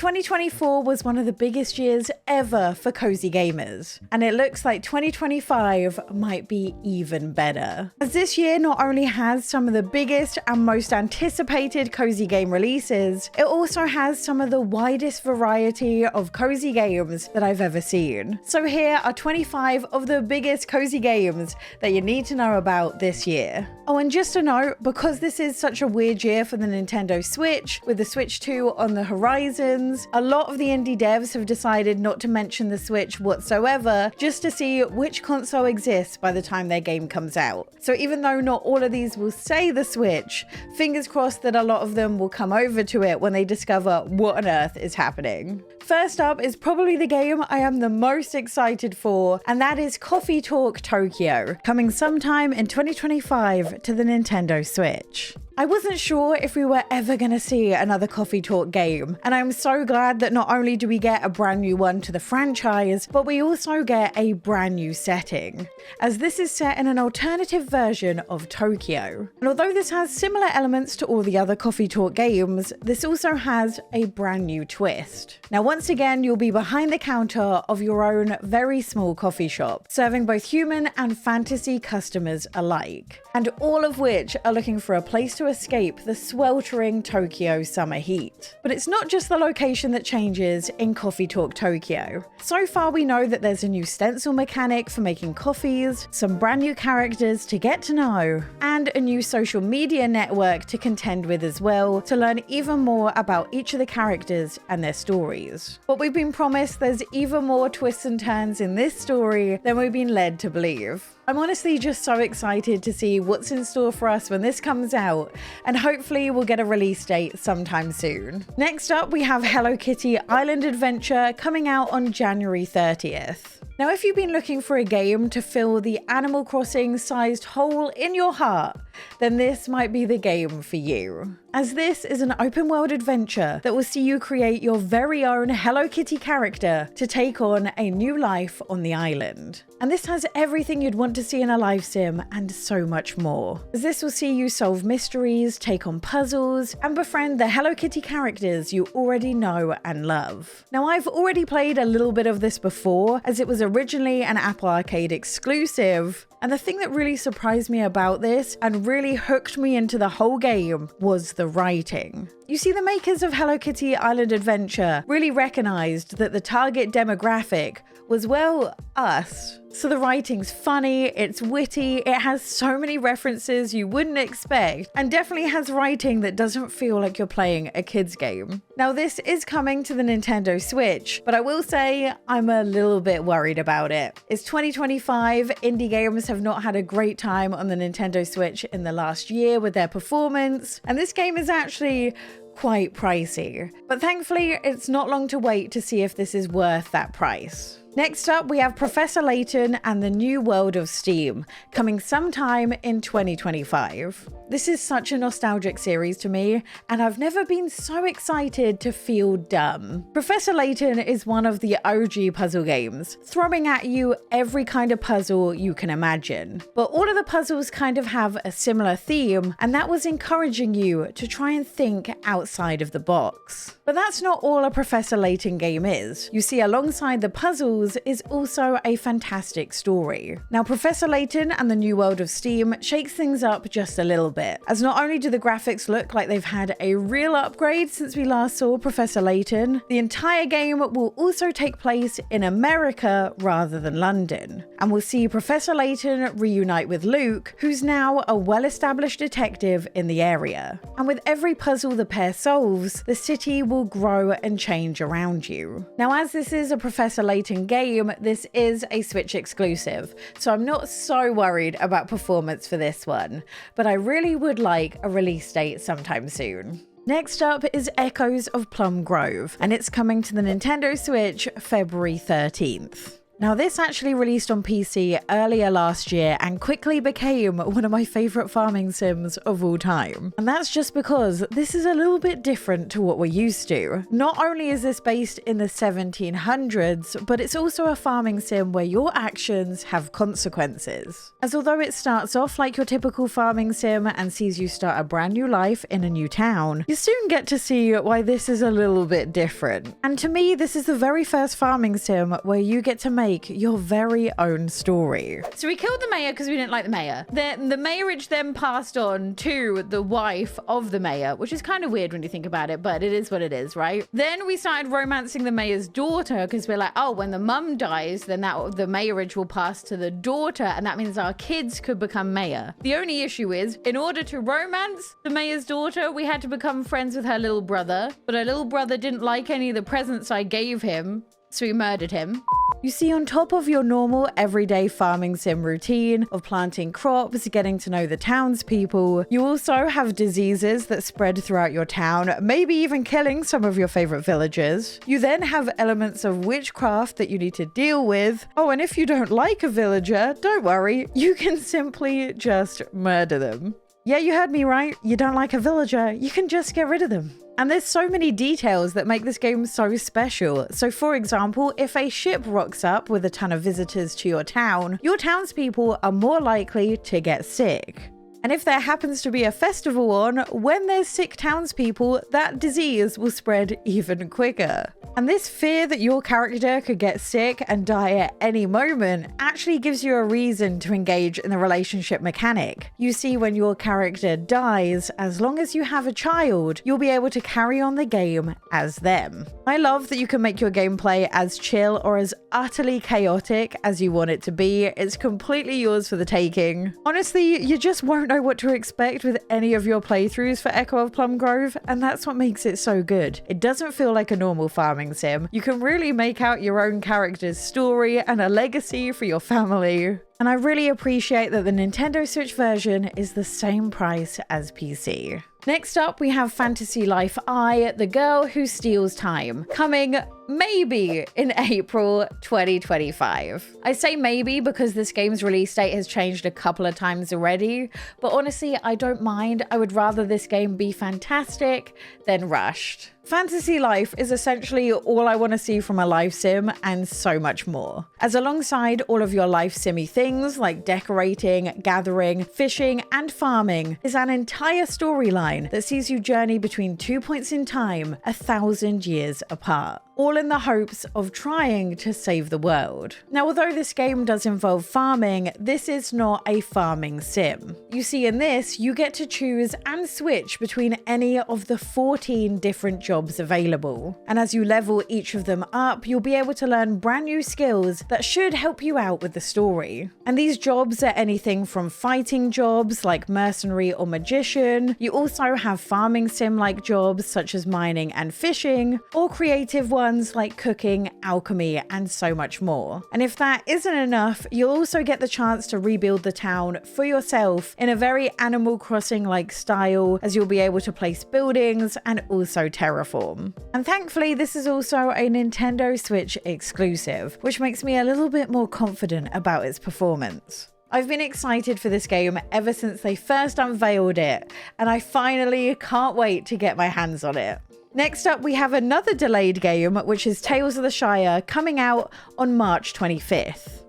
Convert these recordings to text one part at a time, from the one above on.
2024 was one of the biggest years ever for cozy gamers, and it looks like 2025 might be even better. As this year not only has some of the biggest and most anticipated cozy game releases, it also has some of the widest variety of cozy games that I've ever seen. So here are 25 of the biggest cozy games that you need to know about this year. Oh, and just a note, because this is such a weird year for the Nintendo Switch, with the Switch 2 on the horizons, a lot of the indie devs have decided not to mention the Switch whatsoever, just to see which console exists by the time their game comes out. So even though not all of these will say the Switch, fingers crossed that a lot of them will come over to it when they discover what on earth is happening. First up is probably the game I am the most excited for, and that is Coffee Talk Tokyo, coming sometime in 2025 to the Nintendo Switch. I wasn't sure if we were ever going to see another Coffee Talk game, and I'm so glad that not only do we get a brand new one to the franchise, but we also get a brand new setting, as this is set in an alternative version of Tokyo. And although this has similar elements to all the other Coffee Talk games, this also has a brand new twist. Now, once again, you'll be behind the counter of your own very small coffee shop, serving both human and fantasy customers alike, and all of which are looking for a place to escape the sweltering Tokyo summer heat. But it's not just the location that changes in Coffee Talk Tokyo. So far we know that there's a new stencil mechanic for making coffees, some brand new characters to get to know, and a new social media network to contend with as well, to learn even more about each of the characters and their stories. But we've been promised there's even more twists and turns in this story than we've been led to believe. I'm honestly just so excited to see what's in store for us when this comes out, and hopefully we'll get a release date sometime soon. Next up, we have Hello Kitty Island Adventure coming out on January 30th. Now, if you've been looking for a game to fill the Animal Crossing sized hole in your heart, then this might be the game for you. As this is an open world adventure that will see you create your very own Hello Kitty character to take on a new life on the island. And this has everything you'd want to see in a life sim and so much more, as this will see you solve mysteries, take on puzzles, and befriend the Hello Kitty characters you already know and love. Now, I've already played a little bit of this before, as it was originally an Apple Arcade exclusive, and the thing that really surprised me about this and really hooked me into the whole game was the writing. You see, the makers of Hello Kitty Island Adventure really recognized that the target demographic was, well, us. So the writing's funny, it's witty, it has so many references you wouldn't expect, and definitely has writing that doesn't feel like you're playing a kid's game. Now, this is coming to the Nintendo Switch, but I will say I'm a little bit worried about it. It's 2025, indie games have not had a great time on the Nintendo Switch in the last year with their performance, and this game is actually quite pricey. But thankfully, it's not long to wait to see if this is worth that price. Next up, we have Professor Layton and the New World of Steam, coming sometime in 2025. This is such a nostalgic series to me, and I've never been so excited to feel dumb. Professor Layton is one of the OG puzzle games, throwing at you every kind of puzzle you can imagine. But all of the puzzles kind of have a similar theme, and that was encouraging you to try and think outside of the box. But that's not all a Professor Layton game is. You see, alongside the puzzles is also a fantastic story. Now, Professor Layton and the New World of Steam shakes things up just a little bit, as not only do the graphics look like they've had a real upgrade since we last saw Professor Layton, the entire game will also take place in America rather than London. And we'll see Professor Layton reunite with Luke, who's now a well-established detective in the area. And with every puzzle the pair solves, the city will grow and change around you. Now, as this is a Professor Layton game, this is a Switch exclusive, so I'm not so worried about performance for this one, but I really would like a release date sometime soon. Next up is Echoes of Plumgrov, and it's coming to the Nintendo Switch February 13th. Now this actually released on PC earlier last year and quickly became one of my favorite farming sims of all time. And that's just because this is a little bit different to what we're used to. Not only is this based in the 1700s, but it's also a farming sim where your actions have consequences. As although it starts off like your typical farming sim and sees you start a brand new life in a new town, you soon get to see why this is a little bit different. And to me, this is the very first farming sim where you get to make your very own story. So we killed the mayor because we didn't like the mayor. Then the mayorage then passed on to the wife of the mayor, which is kind of weird when you think about it, but it is what it is, right? Then we started romancing the mayor's daughter because we're like, oh, when the mum dies, then the mayorage will pass to the daughter, and that means our kids could become mayor. The only issue is, in order to romance the mayor's daughter, we had to become friends with her little brother, but her little brother didn't like any of the presents I gave him, so we murdered him. You see, on top of your normal everyday farming sim routine of planting crops, getting to know the townspeople, you also have diseases that spread throughout your town, maybe even killing some of your favorite villagers. You then have elements of witchcraft that you need to deal with. Oh, and if you don't like a villager, don't worry, you can simply just murder them. Yeah, you heard me right. You don't like a villager, you can just get rid of them. And there's so many details that make this game so special. So for example, if a ship rocks up with a ton of visitors to your town, your townspeople are more likely to get sick. And if there happens to be a festival on, when there's sick townspeople, that disease will spread even quicker. And this fear that your character could get sick and die at any moment actually gives you a reason to engage in the relationship mechanic. You see, when your character dies, as long as you have a child, you'll be able to carry on the game as them. I love that you can make your gameplay as chill or as utterly chaotic as you want it to be. It's completely yours for the taking. Honestly, you just won't know what to expect with any of your playthroughs for Echo of Plumgrov, and that's what makes it so good. It doesn't feel like a normal farming sim. You can really make out your own character's story and a legacy for your family. And I really appreciate that the Nintendo Switch version is the same price as PC. Next up, we have Fantasy Life I, the Girl Who Steals Time, coming maybe in April 2025. I say maybe because this game's release date has changed a couple of times already, but honestly, I don't mind. I would rather this game be fantastic than rushed. Fantasy Life is essentially all I want to see from a life sim and so much more. As alongside all of your life simmy things like decorating, gathering, fishing, and farming is an entire storyline that sees you journey between 2 points in time 1,000 years apart, all in the hopes of trying to save the world. Now, although this game does involve farming, this is not a farming sim. You see, in this, you get to choose and switch between any of the 14 different jobs available. And as you level each of them up, you'll be able to learn brand new skills that should help you out with the story. And these jobs are anything from fighting jobs like mercenary or magician. You also have farming sim-like jobs such as mining and fishing, or creative ones like cooking, alchemy, and so much more. And if that isn't enough, you'll also get the chance to rebuild the town for yourself in a very Animal Crossing-like style, as you'll be able to place buildings and also terraform. And thankfully, this is also a Nintendo Switch exclusive, which makes me a little bit more confident about its performance. I've been excited for this game ever since they first unveiled it, and I finally can't wait to get my hands on it. Next up, we have another delayed game, which is Tales of the Shire, coming out on March 25th.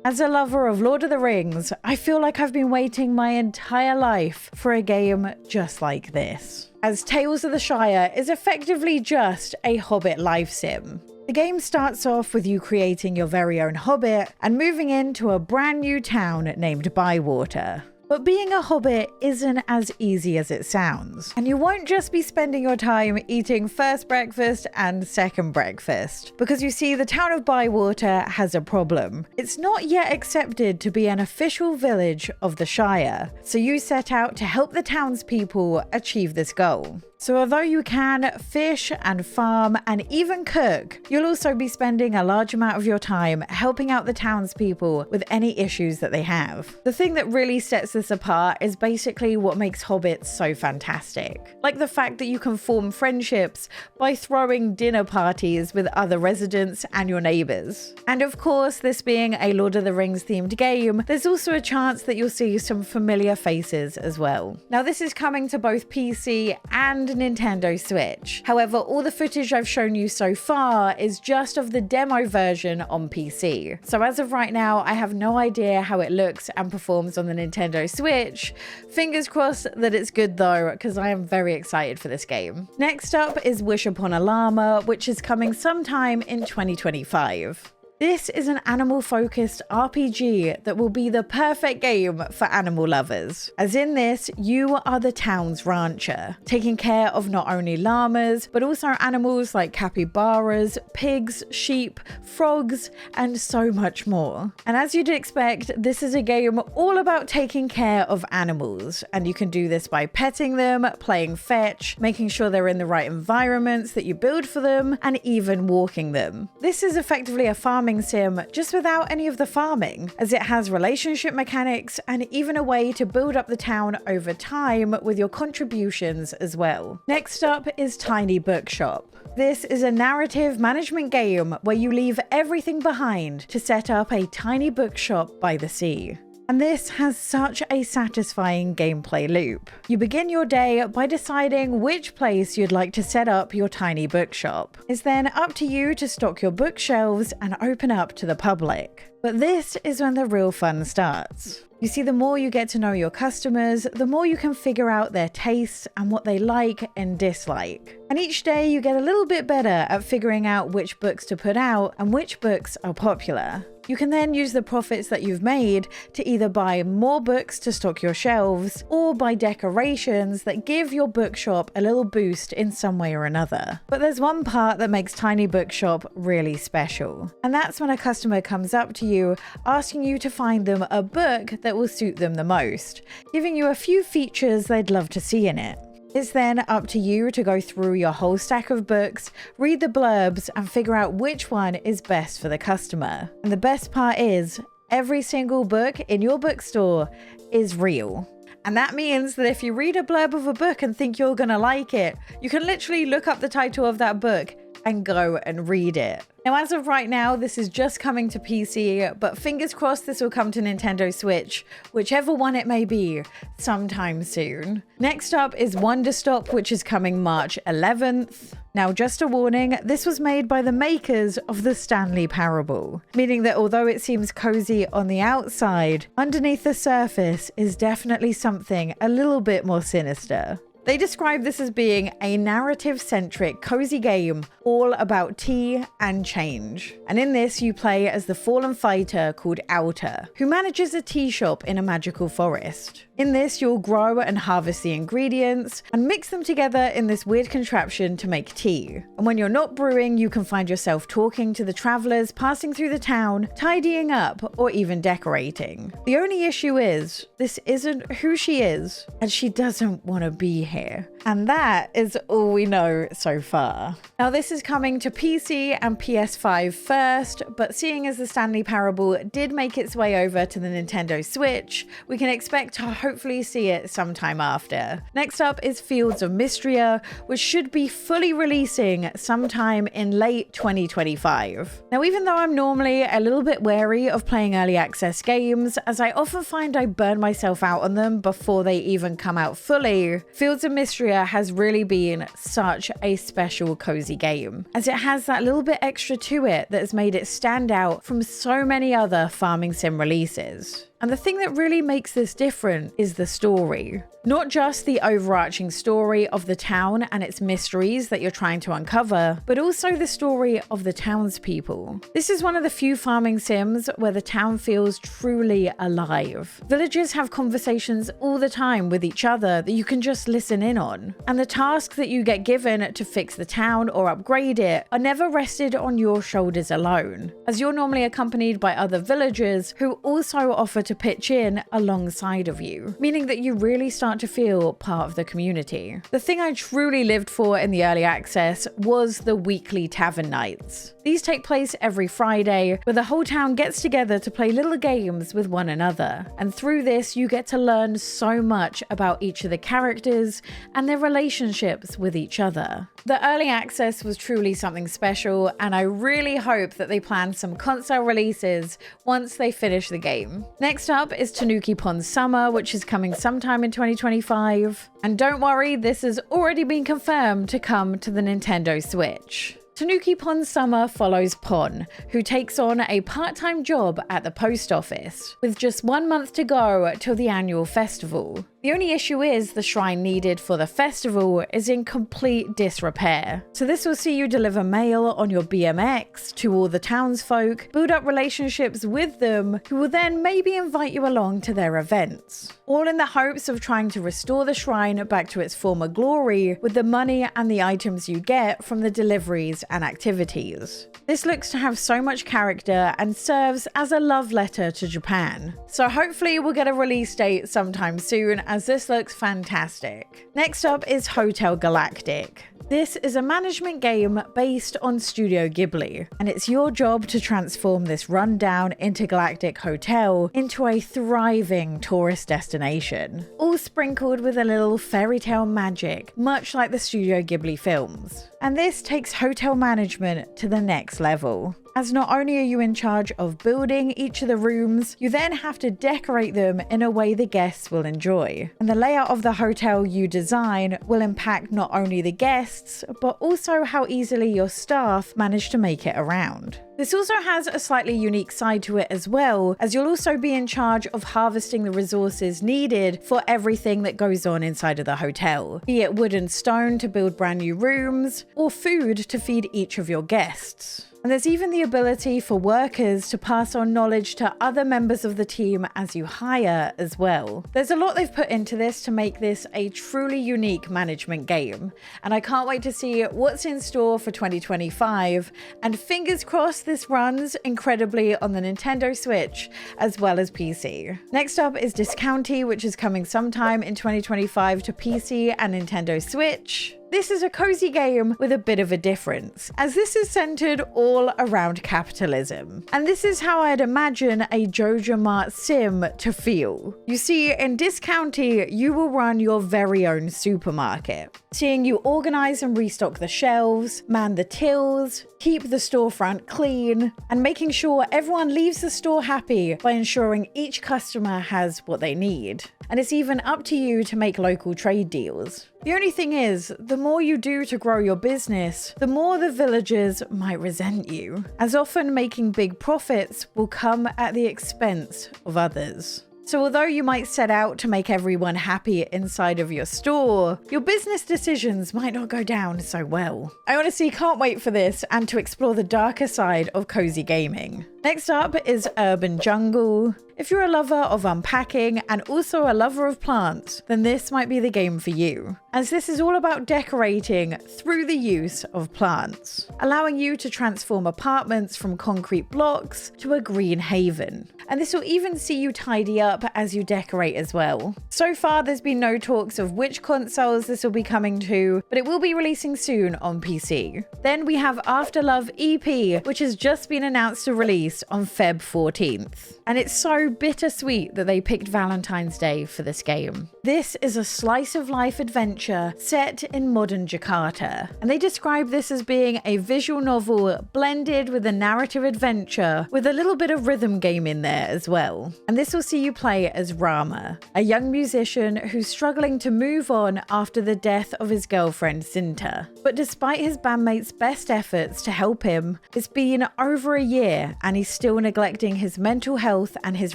As a lover of Lord of the Rings, I feel like I've been waiting my entire life for a game just like this, as Tales of the Shire is effectively just a Hobbit life sim. The game starts off with you creating your very own Hobbit and moving into a brand new town named Bywater. But being a Hobbit isn't as easy as it sounds. And you won't just be spending your time eating first breakfast and second breakfast. Because you see, the town of Bywater has a problem. It's not yet accepted to be an official village of the Shire. So you set out to help the townspeople achieve this goal. So although you can fish and farm and even cook, you'll also be spending a large amount of your time helping out the townspeople with any issues that they have. The thing that really sets this apart is basically what makes hobbits so fantastic. Like the fact that you can form friendships by throwing dinner parties with other residents and your neighbors. And of course, this being a Lord of the Rings themed game, there's also a chance that you'll see some familiar faces as well. Now this is coming to both PC and Nintendo Switch. However, all the footage I've shown you so far is just of the demo version on PC. So as of right now, I have no idea how it looks and performs on the Nintendo Switch. Fingers crossed that it's good though, because I am very excited for this game. Next up is Wish Upon a Llama, which is coming sometime in 2025. This is an animal-focused RPG that will be the perfect game for animal lovers. As in this, you are the town's rancher, taking care of not only llamas, but also animals like capybaras, pigs, sheep, frogs, and so much more. And as you'd expect, this is a game all about taking care of animals, and you can do this by petting them, playing fetch, making sure they're in the right environments that you build for them, and even walking them. This is effectively a farming sim just without any of the farming, as it has relationship mechanics and even a way to build up the town over time with your contributions as well. Next up is Tiny Bookshop. This is a narrative management game where you leave everything behind to set up a tiny bookshop by the sea. And this has such a satisfying gameplay loop. You begin your day by deciding which place you'd like to set up your tiny bookshop. It's then up to you to stock your bookshelves and open up to the public. But this is when the real fun starts. You see, the more you get to know your customers, the more you can figure out their tastes and what they like and dislike. And each day you get a little bit better at figuring out which books to put out and which books are popular. You can then use the profits that you've made to either buy more books to stock your shelves or buy decorations that give your bookshop a little boost in some way or another. But there's one part that makes Tiny Bookshop really special, and that's when a customer comes up to you asking you to find them a book that will suit them the most, giving you a few features they'd love to see in it. It's then up to you to go through your whole stack of books, read the blurbs, and figure out which one is best for the customer. And the best part is, every single book in your bookstore is real. And that means that if you read a blurb of a book and think you're gonna like it, you can literally look up the title of that book and go and read it. Now, as of right now, this is just coming to PC, but fingers crossed this will come to Nintendo Switch, whichever one it may be, sometime soon. Next up is Wonderstop, which is coming March 11th. Now, just a warning, this was made by the makers of the Stanley Parable, meaning that although it seems cozy on the outside, underneath the surface is definitely something a little bit more sinister. They describe this as being a narrative-centric, cozy game all about tea and change. And in this, you play as the fallen fighter called Outer, who manages a tea shop in a magical forest. In this, you'll grow and harvest the ingredients and mix them together in this weird contraption to make tea. And when you're not brewing, you can find yourself talking to the travelers passing through the town, tidying up, or even decorating. The only issue is, this isn't who she is, and she doesn't want to be here. And that is all we know so far. Now, this is coming to PC and PS5 first, but seeing as the Stanley Parable did make its way over to the Nintendo Switch, we can expect to hopefully see it sometime after. Next up is Fields of Mistra, which should be fully releasing sometime in late 2025. Now, even though I'm normally a little bit wary of playing early access games, as I often find I burn myself out on them before they even come out fully, Fields of Mistra has really been such a special cozy game, as it has that little bit extra to it that has made it stand out from so many other farming sim releases. And the thing that really makes this different is the story. Not just the overarching story of the town and its mysteries that you're trying to uncover, but also the story of the townspeople. This is one of the few farming sims where the town feels truly alive. Villagers have conversations all the time with each other that you can just listen in on. And the tasks that you get given to fix the town or upgrade it are never rested on your shoulders alone, as you're normally accompanied by other villagers who also offer to to pitch in alongside of you, meaning that you really start to feel part of the community. The thing I truly lived for in the early access was the weekly tavern nights. These take place every Friday, where the whole town gets together to play little games with one another. And through this, you get to learn so much about each of the characters and their relationships with each other. The early access was truly something special, and I really hope that they plan some console releases once they finish the game. Next up is Tanuki Pon Summer, which is coming sometime in 2025. And don't worry, this has already been confirmed to come to the Nintendo Switch. Tanuki Pon Summer follows Pon, who takes on a part-time job at the post office, with just 1 month to go till the annual festival. The only issue is the shrine needed for the festival is in complete disrepair. So this will see you deliver mail on your BMX to all the townsfolk, build up relationships with them, who will then maybe invite you along to their events. All in the hopes of trying to restore the shrine back to its former glory with the money and the items you get from the deliveries and activities. This looks to have so much character and serves as a love letter to Japan. So hopefully we'll get a release date sometime soon, as this looks fantastic. Next up is Hotel Galactic. This is a management game based on Studio Ghibli, and it's your job to transform this rundown intergalactic hotel into a thriving tourist destination, all sprinkled with a little fairy tale magic, much like the Studio Ghibli films. And this takes hotel management to the next level, as not only are you in charge of building each of the rooms, you then have to decorate them in a way the guests will enjoy. And the layout of the hotel you design will impact not only the guests, but also how easily your staff manage to make it around. This also has a slightly unique side to it as well, as you'll also be in charge of harvesting the resources needed for everything that goes on inside of the hotel, be it wood and stone to build brand new rooms, or food to feed each of your guests. And there's even the ability for workers to pass on knowledge to other members of the team as you hire as well. There's a lot they've put into this to make this a truly unique management game, and I can't wait to see what's in store for 2025, and fingers crossed this runs incredibly on the Nintendo Switch as well as PC. Next up is Discounty, which is coming sometime in 2025 to PC and Nintendo Switch. This is a cozy game with a bit of a difference, as this is centered all around capitalism. And this is how I'd imagine a Jojo Mart sim to feel. You see, in Discounty, you will run your very own supermarket, seeing you organize and restock the shelves, man the tills, keep the storefront clean, and making sure everyone leaves the store happy by ensuring each customer has what they need. And it's even up to you to make local trade deals. The only thing is, the more you do to grow your business, the more the villagers might resent you, as often making big profits will come at the expense of others. So although you might set out to make everyone happy inside of your store, your business decisions might not go down so well. I honestly can't wait for this and to explore the darker side of cozy gaming. Next up is Urban Jungle. If you're a lover of unpacking and also a lover of plants, then this might be the game for you, as this is all about decorating through the use of plants, allowing you to transform apartments from concrete blocks to a green haven. And this will even see you tidy up as you decorate as well. So far, there's been no talks of which consoles this will be coming to, but it will be releasing soon on PC. Then we have Afterlove EP, which has just been announced to release on Feb 14th. And it's so bittersweet that they picked Valentine's Day for this game. This is a slice of life adventure set in modern Jakarta, and they describe this as being a visual novel blended with a narrative adventure with a little bit of rhythm game in there as well. And this will see you play as Rama, a young musician who's struggling to move on after the death of his girlfriend Sinta. But despite his bandmates' best efforts to help him, it's been over a year and he's still neglecting his mental health and his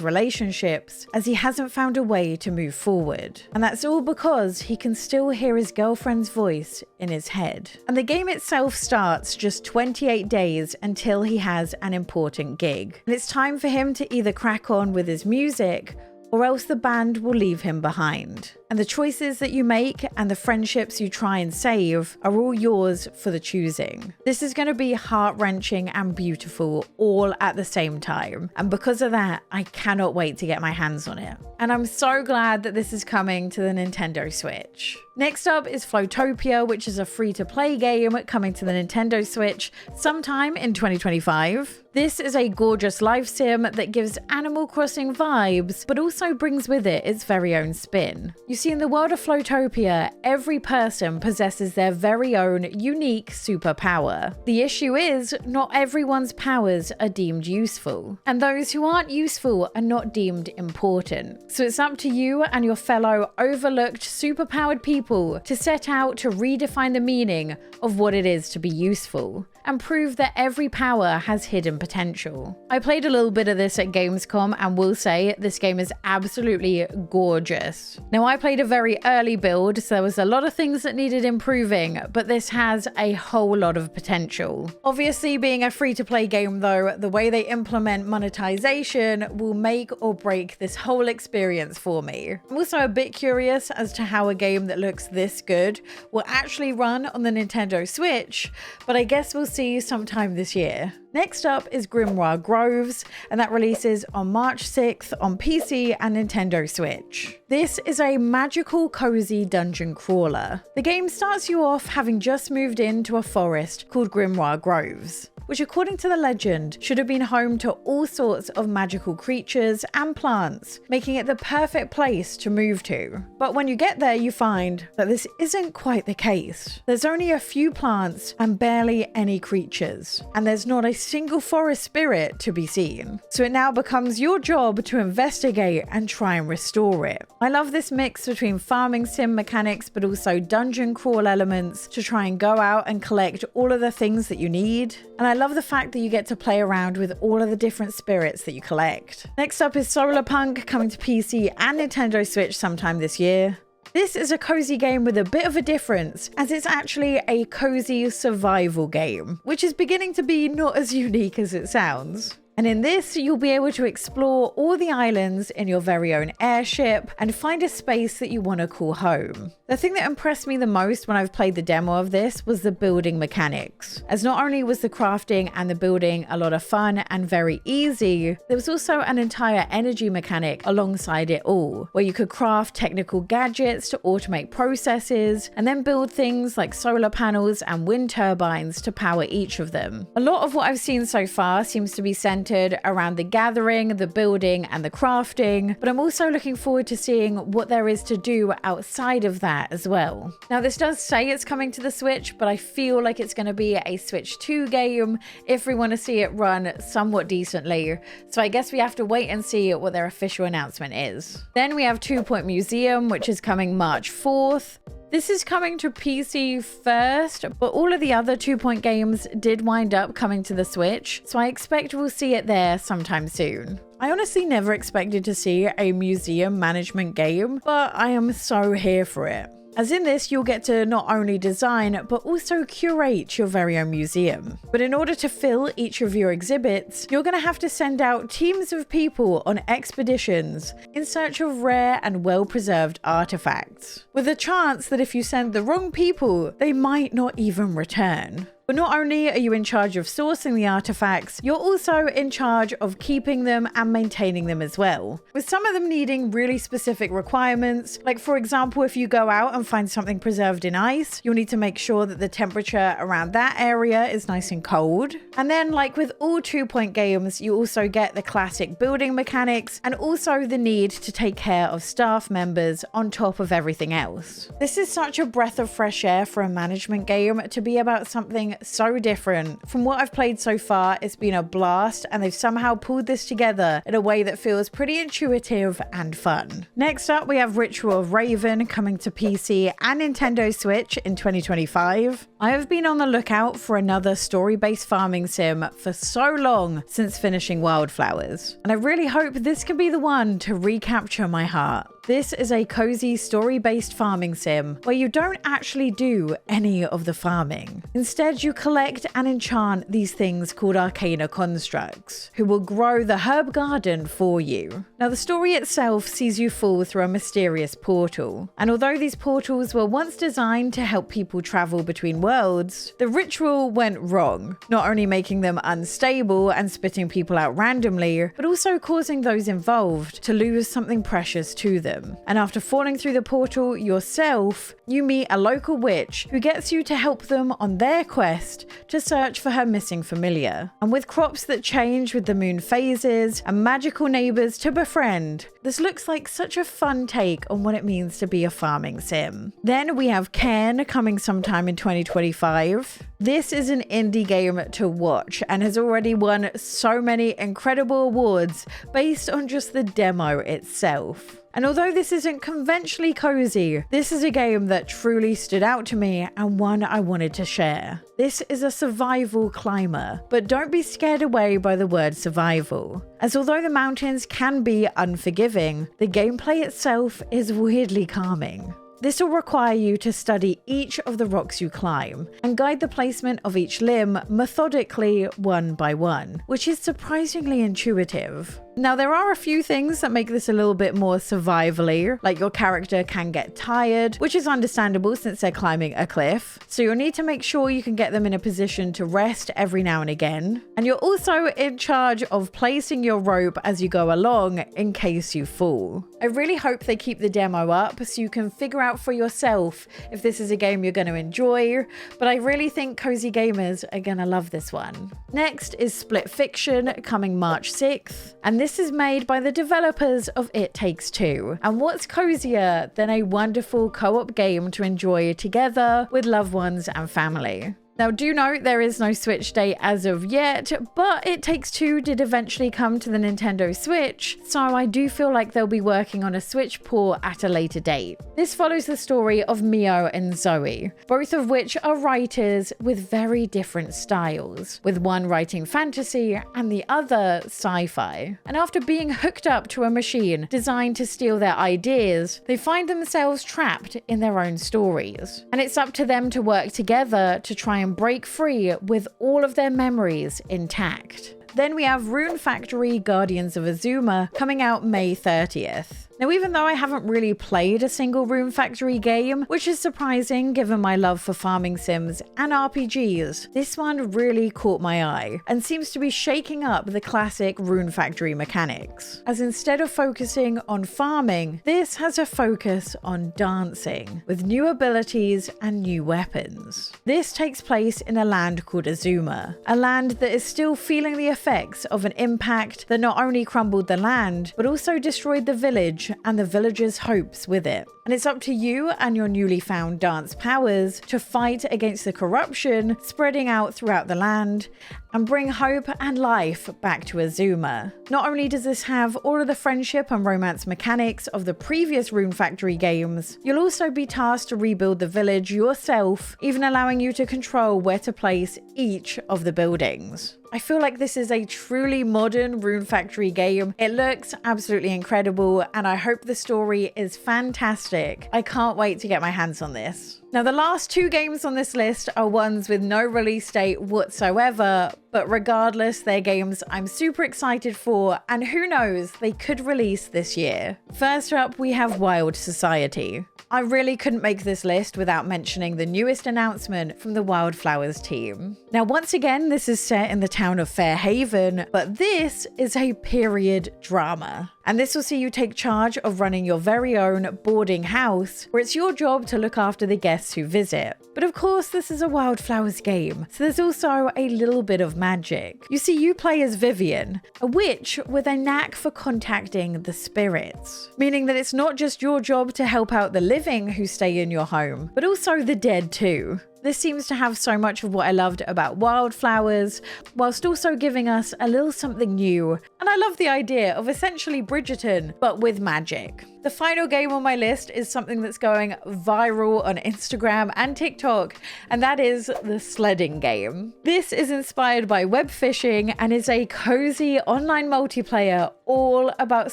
relationships, as he hasn't found a way to move forward. And that's all because he can still hear his girlfriend's voice in his head. And the game itself starts just 28 days until he has an important gig. And it's time for him to either crack on with his music or else the band will leave him behind. and the choices that you make and the friendships you try and save are all yours for the choosing. This is going to be heart-wrenching and beautiful all at the same time, and because of that, I cannot wait to get my hands on it. And I'm so glad that this is coming to the Nintendo Switch. Next up is Photopia, which is a free-to-play game coming to the Nintendo Switch sometime in 2025. This is a gorgeous life sim that gives Animal Crossing vibes, but also brings with it its very own spin. You see, in the world of Floatopia, every person possesses their very own unique superpower. The issue is, not everyone's powers are deemed useful, and those who aren't useful are not deemed important. So it's up to you and your fellow overlooked superpowered people to set out to redefine the meaning of what it is to be useful, and prove that every power has hidden potential. I played a little bit of this at Gamescom and will say this game is absolutely gorgeous. Now, I played a very early build, so there was a lot of things that needed improving, but this has a whole lot of potential. Obviously, being a free-to-play game though, the way they implement monetization will make or break this whole experience for me. I'm also a bit curious as to how a game that looks this good will actually run on the Nintendo Switch, but I guess we'll see sometime this year. Next up is Grimoire Groves, and that releases on March 6th on PC and Nintendo Switch. This is a magical, cozy dungeon crawler. The game starts you off having just moved into a forest called Grimoire Groves, which according to the legend should have been home to all sorts of magical creatures and plants, making it the perfect place to move to. But when you get there, you find that this isn't quite the case. There's only a few plants and barely any creatures, and there's not a single forest spirit to be seen. So it now becomes your job to investigate and try and restore it. I love this mix between farming sim mechanics but also dungeon crawl elements to try and go out and collect all of the things that you need. And I love the fact that you get to play around with all of the different spirits that you collect. Next up is Solarpunk, coming to PC and Nintendo Switch sometime this year. This is a cozy game with a bit of a difference, as it's actually a cozy survival game, which is beginning to be not as unique as it sounds. And in this, you'll be able to explore all the islands in your very own airship and find a space that you want to call home. The thing that impressed me the most when I've played the demo of this was the building mechanics, as not only was the crafting and the building a lot of fun and very easy, there was also an entire energy mechanic alongside it all, where you could craft technical gadgets to automate processes and then build things like solar panels and wind turbines to power each of them. A lot of what I've seen so far seems to be centered around the gathering, the building, and the crafting, but I'm also looking forward to seeing what there is to do outside of that as well. Now, this does say it's coming to the Switch, but I feel like it's going to be a Switch 2 game if we want to see it run somewhat decently, so I guess we have to wait and see what their official announcement is. Then we have Twoo Museum, which is coming March 4th. This is coming to PC first, but all of the other 2 Point games did wind up coming to the Switch, so I expect we'll see it there sometime soon. I honestly never expected to see a museum management game, but I am so here for it. As in this, you'll get to not only design, but also curate your very own museum. But in order to fill each of your exhibits, you're going to have to send out teams of people on expeditions in search of rare and well-preserved artifacts, with a chance that if you send the wrong people, they might not even return. But not only are you in charge of sourcing the artifacts, you're also in charge of keeping them and maintaining them as well, with some of them needing really specific requirements. Like, for example, if you go out and find something preserved in ice, you'll need to make sure that the temperature around that area is nice and cold. And then, like with all 2 Point games, you also get the classic building mechanics and also the need to take care of staff members on top of everything else. This is such a breath of fresh air for a management game to be about something so different. From what I've played so far, it's been a blast, and they've somehow pulled this together in a way that feels pretty intuitive and fun. Next up, we have Ritual of Raven coming to PC and Nintendo Switch in 2025. I have been on the lookout for another story-based farming sim for so long since finishing Wildflowers, and I really hope this can be the one to recapture my heart. This is a cozy story-based farming sim where you don't actually do any of the farming. Instead, you collect and enchant these things called arcana constructs, who will grow the herb garden for you. Now, the story itself sees you fall through a mysterious portal, and although these portals were once designed to help people travel between worlds, the ritual went wrong, not only making them unstable and spitting people out randomly, but also causing those involved to lose something precious to them. And after falling through the portal yourself, you meet a local witch who gets you to help them on their quest to search for her missing familiar. And with crops that change with the moon phases and magical neighbors to befriend, this looks like such a fun take on what it means to be a farming sim. Then we have Cairne coming sometime in 2025. This is an indie game to watch and has already won so many incredible awards based on just the demo itself. And although this isn't conventionally cozy, this is a game that truly stood out to me and one I wanted to share. This is a survival climber, but don't be scared away by the word survival, as although the mountains can be unforgiving, the gameplay itself is weirdly calming. This will require you to study each of the rocks you climb and guide the placement of each limb methodically one by one, which is surprisingly intuitive. Now, there are a few things that make this a little bit more survivally, like your character can get tired, which is understandable since they're climbing a cliff. So you'll need to make sure you can get them in a position to rest every now and again. And you're also in charge of placing your rope as you go along in case you fall. I really hope they keep the demo up so you can figure out for yourself if this is a game you're going to enjoy, but I really think cozy gamers are going to love this one. Next is Split Fiction, coming March 6th, and this is made by the developers of It Takes Two. And what's cozier than a wonderful co-op game to enjoy together with loved ones and family? Now, do note there is no Switch date as of yet, but It Takes Two did eventually come to the Nintendo Switch, so I do feel like they'll be working on a Switch port at a later date. This follows the story of Mio and Zoe, both of which are writers with very different styles, with one writing fantasy and the other sci-fi. And after being hooked up to a machine designed to steal their ideas, they find themselves trapped in their own stories. And it's up to them to work together to try and break free with all of their memories intact. Then we have Rune Factory Guardians of Azuma coming out May 30th. Now, even though I haven't really played a single Rune Factory game, which is surprising given my love for farming sims and RPGs, this one really caught my eye and seems to be shaking up the classic Rune Factory mechanics. As instead of focusing on farming, this has a focus on dancing, with new abilities and new weapons. This takes place in a land called Azuma, a land that is still feeling the effects of an impact that not only crumbled the land, but also destroyed the village and the villagers' hopes with it. And it's up to you and your newly found dance powers to fight against the corruption spreading out throughout the land and bring hope and life back to Azuma. Not only does this have all of the friendship and romance mechanics of the previous Rune Factory games, you'll also be tasked to rebuild the village yourself, even allowing you to control where to place each of the buildings. I feel like this is a truly modern Rune Factory game. It looks absolutely incredible, and I hope the story is fantastic. I can't wait to get my hands on this. Now, the last two games on this list are ones with no release date whatsoever, but regardless, they're games I'm super excited for, and who knows, they could release this year. First up, we have Wylde Society. I really couldn't make this list without mentioning the newest announcement from the Wildflowers team. Now, once again, this is set in the town of Fairhaven, but this is a period drama. And this will see you take charge of running your very own boarding house, where it's your job to look after the guests who visit. But of course, this is a Wildflowers game, so there's also a little bit of magic. You see, you play as Vivian, a witch with a knack for contacting the spirits, meaning that it's not just your job to help out the living who stay in your home, but also the dead too. This seems to have so much of what I loved about wildflowers, whilst also giving us a little something new. And I love the idea of essentially Bridgerton, but with magic. The final game on my list is something that's going viral on Instagram and TikTok, and that is the Sledding Game. This is inspired by web fishing and is a cozy online multiplayer all about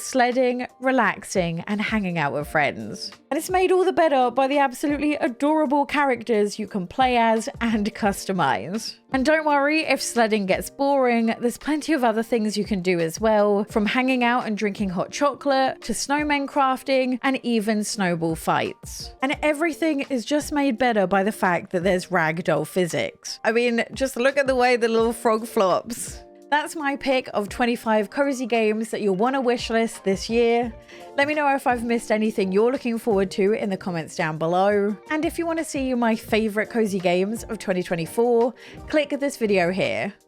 sledding, relaxing, and hanging out with friends. And it's made all the better by the absolutely adorable characters you can play as and customize. And don't worry if sledding gets boring, there's plenty of other things you can do as well, from hanging out and drinking hot chocolate, to snowman crafting, and even snowball fights. And everything is just made better by the fact that there's ragdoll physics. I mean, just look at the way the little frog flops. That's my pick of 25 cozy games that you'll want to wishlist this year. Let me know if I've missed anything you're looking forward to in the comments down below. And if you want to see my favorite cozy games of 2024, click this video here.